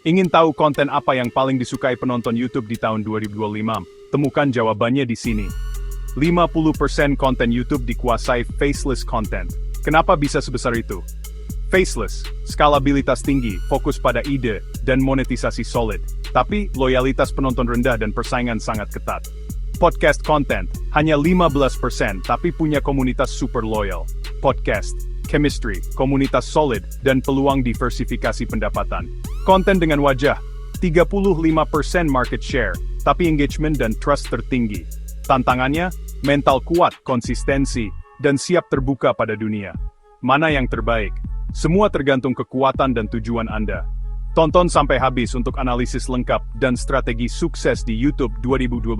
Ingin tahu konten apa yang paling disukai penonton YouTube di tahun 2025? Temukan jawabannya di sini. 50% konten YouTube dikuasai faceless content. Kenapa bisa sebesar itu? Faceless, skalabilitas tinggi, fokus pada ide, dan monetisasi solid. Tapi, loyalitas penonton rendah dan persaingan sangat ketat. Podcast content, hanya 15% tapi punya komunitas super loyal. Podcast, chemistry, komunitas solid, dan peluang diversifikasi pendapatan. Konten dengan wajah, 35% market share, tapi engagement dan trust tertinggi. Tantangannya, mental kuat, konsistensi, dan siap terbuka pada dunia. Mana yang terbaik? Semua tergantung kekuatan dan tujuan Anda. Tonton sampai habis untuk analisis lengkap dan strategi sukses di YouTube 2025.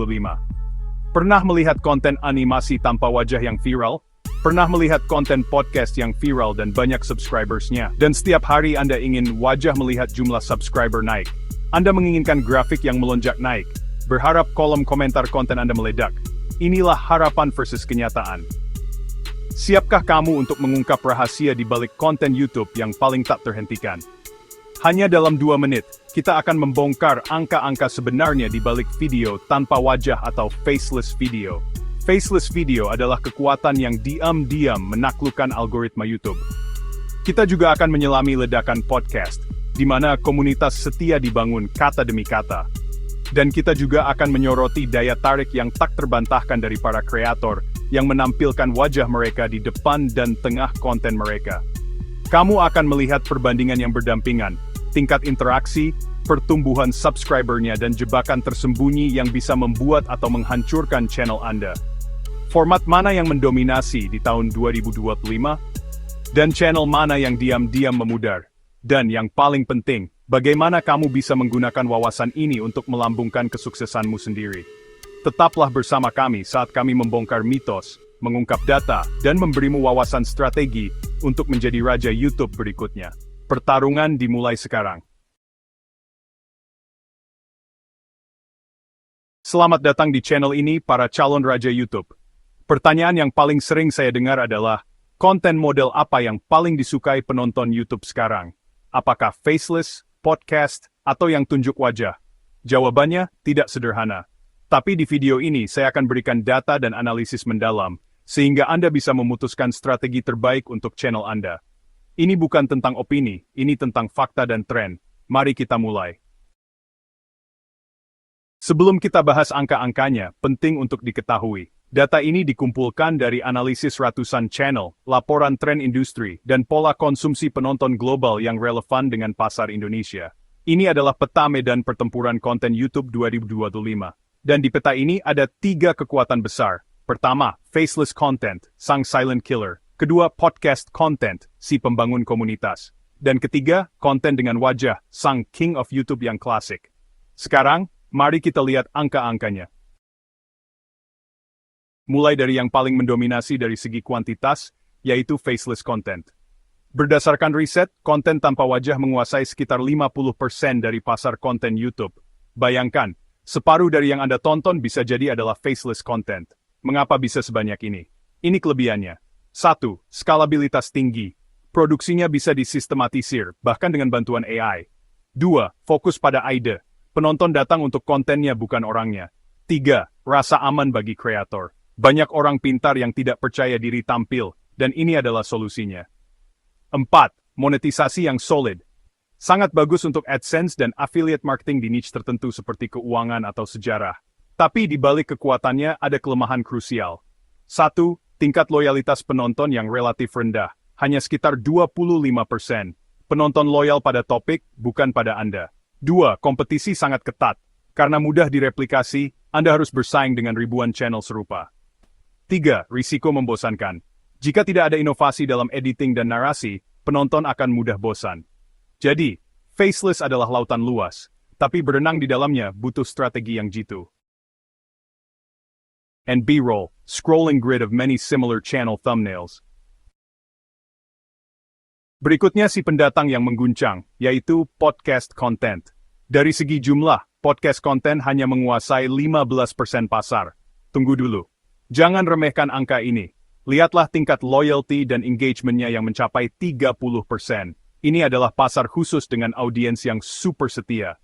Pernah melihat konten animasi tanpa wajah yang viral? Pernah melihat konten podcast yang viral dan banyak subscribers-nya? Dan setiap hari Anda ingin wajah melihat jumlah subscriber naik. Anda menginginkan grafik yang melonjak naik. Berharap kolom komentar konten Anda meledak. Inilah harapan versus kenyataan. Siapkah kamu untuk mengungkap rahasia di balik konten YouTube yang paling tak terhentikan? Hanya dalam 2 menit, kita akan membongkar angka-angka sebenarnya di balik video tanpa wajah atau faceless video. Faceless video adalah kekuatan yang diam-diam menaklukkan algoritma YouTube. Kita juga akan menyelami ledakan podcast, di mana komunitas setia dibangun kata demi kata. Dan kita juga akan menyoroti daya tarik yang tak terbantahkan dari para kreator yang menampilkan wajah mereka di depan dan tengah konten mereka. Kamu akan melihat perbandingan yang berdampingan, tingkat interaksi, pertumbuhan subscribernya dan jebakan tersembunyi yang bisa membuat atau menghancurkan channel Anda. Format mana yang mendominasi di tahun 2025? Dan channel mana yang diam-diam memudar? Dan yang paling penting, bagaimana kamu bisa menggunakan wawasan ini untuk melambungkan kesuksesanmu sendiri? Tetaplah bersama kami saat kami membongkar mitos, mengungkap data, dan memberimu wawasan strategi untuk menjadi raja YouTube berikutnya. Pertarungan dimulai sekarang. Selamat datang di channel ini para calon raja YouTube. Pertanyaan yang paling sering saya dengar adalah, konten model apa yang paling disukai penonton YouTube sekarang? Apakah faceless, podcast, atau yang tunjuk wajah? Jawabannya tidak sederhana. Tapi di video ini saya akan berikan data dan analisis mendalam, sehingga Anda bisa memutuskan strategi terbaik untuk channel Anda. Ini bukan tentang opini, ini tentang fakta dan tren. Mari kita mulai. Sebelum kita bahas angka-angkanya, penting untuk diketahui. Data ini dikumpulkan dari analisis ratusan channel, laporan tren industri, dan pola konsumsi penonton global yang relevan dengan pasar Indonesia. Ini adalah peta medan pertempuran konten YouTube 2025. Dan di peta ini ada 3 kekuatan besar. Pertama, faceless content, sang silent killer. Kedua, podcast content, si pembangun komunitas. Dan ketiga, konten dengan wajah, sang king of YouTube yang klasik. Sekarang, mari kita lihat angka-angkanya. Mulai dari yang paling mendominasi dari segi kuantitas, yaitu faceless content. Berdasarkan riset, konten tanpa wajah menguasai sekitar 50% dari pasar konten YouTube. Bayangkan, separuh dari yang Anda tonton bisa jadi adalah faceless content. Mengapa bisa sebanyak ini? Ini kelebihannya. 1. Skalabilitas tinggi. Produksinya bisa disistematisir, bahkan dengan bantuan AI. 2. Fokus pada ide. Penonton datang untuk kontennya bukan orangnya. 3. Rasa aman bagi kreator. Banyak orang pintar yang tidak percaya diri tampil, dan ini adalah solusinya. 4. Monetisasi yang solid. Sangat bagus untuk AdSense dan affiliate marketing di niche tertentu seperti keuangan atau sejarah. Tapi di balik kekuatannya ada kelemahan krusial. 1. Tingkat loyalitas penonton yang relatif rendah, hanya sekitar 25%. Penonton loyal pada topik, bukan pada Anda. 2. Kompetisi sangat ketat. Karena mudah direplikasi, Anda harus bersaing dengan ribuan channel serupa. 3. Risiko membosankan. Jika tidak ada inovasi dalam editing dan narasi, penonton akan mudah bosan. Jadi, faceless adalah lautan luas, tapi berenang di dalamnya butuh strategi yang jitu. And B-roll, scrolling grid of many similar channel thumbnails. Berikutnya si pendatang yang mengguncang, yaitu podcast content. Dari segi jumlah, podcast content hanya menguasai 15% pasar. Tunggu dulu. Jangan remehkan angka ini. Lihatlah tingkat loyalty dan engagement-nya yang mencapai 30%. Ini adalah pasar khusus dengan audiens yang super setia.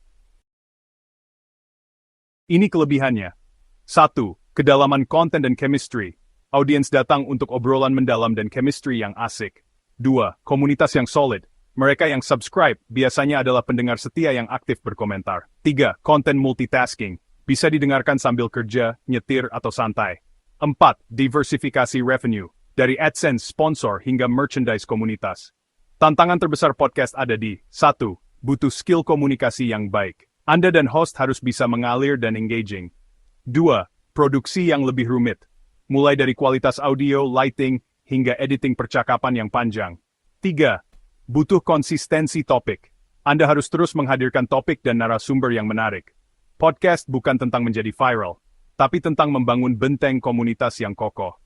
Ini kelebihannya. 1. Kedalaman konten dan chemistry. Audiens datang untuk obrolan mendalam dan chemistry yang asik. 2. Komunitas yang solid. Mereka yang subscribe biasanya adalah pendengar setia yang aktif berkomentar. 3. Konten multitasking. Bisa didengarkan sambil kerja, nyetir, atau santai. 4. Diversifikasi revenue. Dari AdSense, sponsor, hingga merchandise komunitas. Tantangan terbesar podcast ada di 1. Butuh skill komunikasi yang baik. Anda dan host harus bisa mengalir dan engaging. 2. Produksi yang lebih rumit. Mulai dari kualitas audio, lighting, hingga editing percakapan yang panjang. 3. Butuh konsistensi topik. Anda harus terus menghadirkan topik dan narasumber yang menarik. Podcast bukan tentang menjadi viral, tapi tentang membangun benteng komunitas yang kokoh.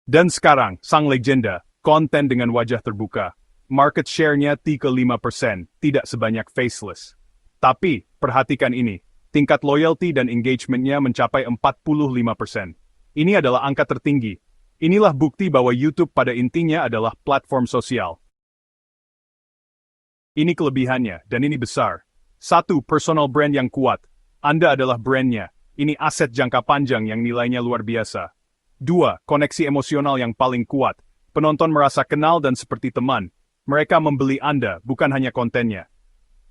Dan sekarang, sang legenda, konten dengan wajah terbuka. Market share-nya 3,5%, tidak sebanyak Faceless. Tapi, perhatikan ini, tingkat loyalty dan engagement-nya mencapai 45%. Ini adalah angka tertinggi. Inilah bukti bahwa YouTube pada intinya adalah platform sosial. Ini kelebihannya, dan ini besar. 1. Personal brand yang kuat. Anda adalah brandnya. Ini aset jangka panjang yang nilainya luar biasa. 2. Koneksi emosional yang paling kuat. Penonton merasa kenal dan seperti teman. Mereka membeli Anda, bukan hanya kontennya.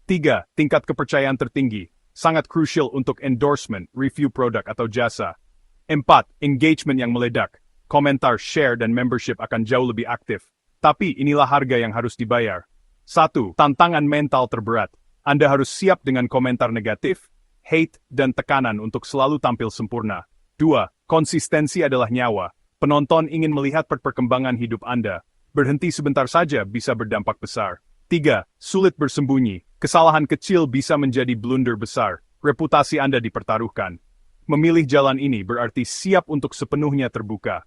3. Tingkat kepercayaan tertinggi. Sangat krusial untuk endorsement, review produk atau jasa. 4. Engagement yang meledak. Komentar, share, dan membership akan jauh lebih aktif. Tapi inilah harga yang harus dibayar. 1. Tantangan mental terberat. Anda harus siap dengan komentar negatif, hate, dan tekanan untuk selalu tampil sempurna. 2. Konsistensi adalah nyawa. Penonton ingin melihat perkembangan hidup Anda. Berhenti sebentar saja bisa berdampak besar. 3. Sulit bersembunyi. Kesalahan kecil bisa menjadi blunder besar. Reputasi Anda dipertaruhkan. Memilih jalan ini berarti siap untuk sepenuhnya terbuka.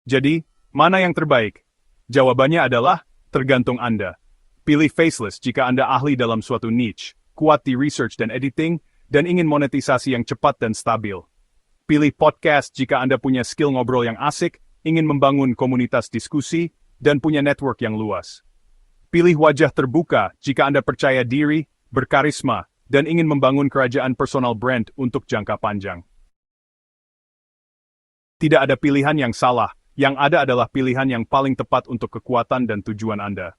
Jadi, mana yang terbaik? Jawabannya adalah, tergantung Anda. Pilih Faceless jika Anda ahli dalam suatu niche, kuat di research dan editing, dan ingin monetisasi yang cepat dan stabil. Pilih podcast jika Anda punya skill ngobrol yang asik, ingin membangun komunitas diskusi, dan punya network yang luas. Pilih wajah terbuka jika Anda percaya diri, berkarisma, dan ingin membangun kerajaan personal brand untuk jangka panjang. Tidak ada pilihan yang salah. Yang ada adalah pilihan yang paling tepat untuk kekuatan dan tujuan Anda.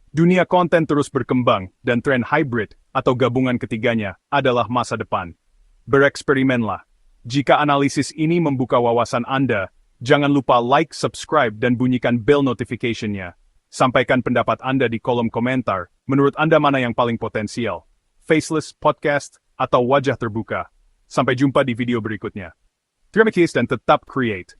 Dunia konten terus berkembang, dan tren hybrid, atau gabungan ketiganya, adalah masa depan. Bereksperimenlah. Jika analisis ini membuka wawasan Anda, jangan lupa like, subscribe, dan bunyikan bell notification-nya. Sampaikan pendapat Anda di kolom komentar, menurut Anda mana yang paling potensial? Faceless, podcast, atau wajah terbuka? Sampai jumpa di video berikutnya. Terima kasih dan tetap create.